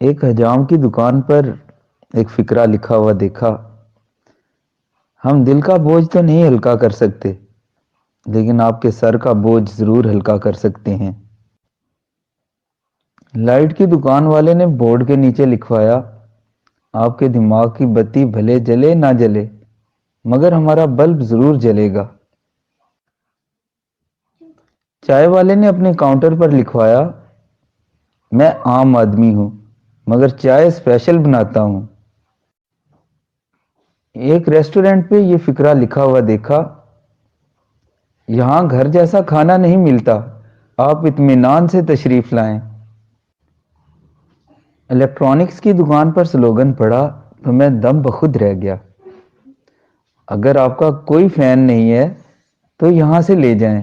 ایک حجام کی دکان پر ایک فقرہ لکھا ہوا دیکھا: ہم دل کا بوجھ تو نہیں ہلکا کر سکتے، لیکن آپ کے سر کا بوجھ ضرور ہلکا کر سکتے ہیں۔ لائٹ کی دکان والے نے بورڈ کے نیچے لکھوایا: آپ کے دماغ کی بتی بھلے جلے نہ جلے، مگر ہمارا بلب ضرور جلے گا۔ چائے والے نے اپنے کاؤنٹر پر لکھوایا: میں عام آدمی ہوں، مگر چائے اسپیشل بناتا ہوں۔ ایک ریسٹورنٹ پہ یہ فقرہ لکھا ہوا دیکھا: یہاں گھر جیسا کھانا نہیں ملتا، آپ اطمینان سے تشریف لائیں۔ الیکٹرانکس کی دکان پر سلوگن پڑھا تو میں دم بخود رہ گیا: اگر آپ کا کوئی فین نہیں ہے تو یہاں سے لے جائیں۔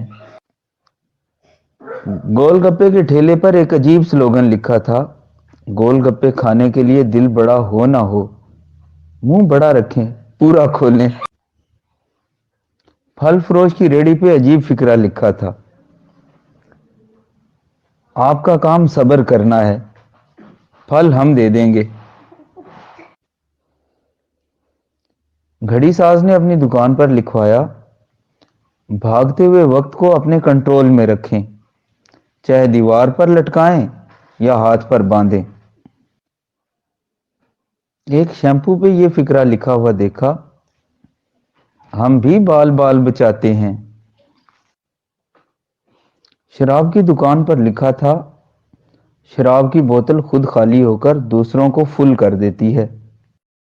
گول گپے کے ٹھیلے پر ایک عجیب سلوگن لکھا تھا: گول گپے کھانے کے لیے دل بڑا ہو نہ ہو، منہ بڑا رکھیں، پورا کھولیں۔ پھل فروش کی ریڑھی پہ عجیب فقرہ لکھا تھا: آپ کا کام صبر کرنا ہے، پھل ہم دے دیں گے۔ گھڑی ساز نے اپنی دکان پر لکھوایا: بھاگتے ہوئے وقت کو اپنے کنٹرول میں رکھیں، چاہے دیوار پر لٹکائیں یا ہاتھ پر باندھیں۔ ایک شیمپو پہ یہ فقرہ لکھا ہوا دیکھا: ہم بھی بال بال بچاتے ہیں۔ شراب کی دکان پر لکھا تھا: شراب کی بوتل خود خالی ہو کر دوسروں کو فل کر دیتی ہے۔